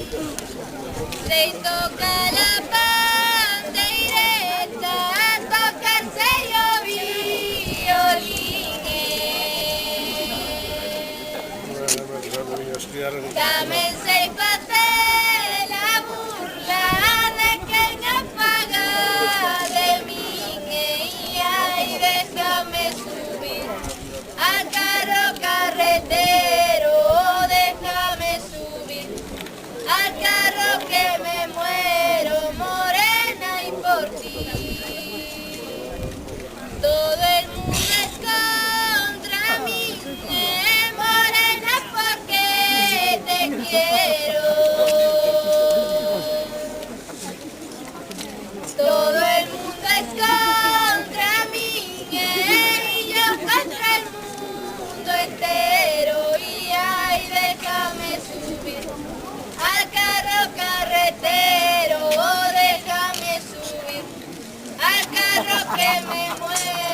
Se toca la pandeireta, toca el sello violines. Dame el seis para hacer la burla de que no paga de mí. Y déjame subir al carro carretero, déjame subir al carro que me muero morena y por ti. Todo el mundo es contra mí, morena, porque te quiero. Todo el mundo es contra mí, y yo contra el mundo entero. Y ay, déjame subir al carro carretero, déjame subir al carro que me mueve.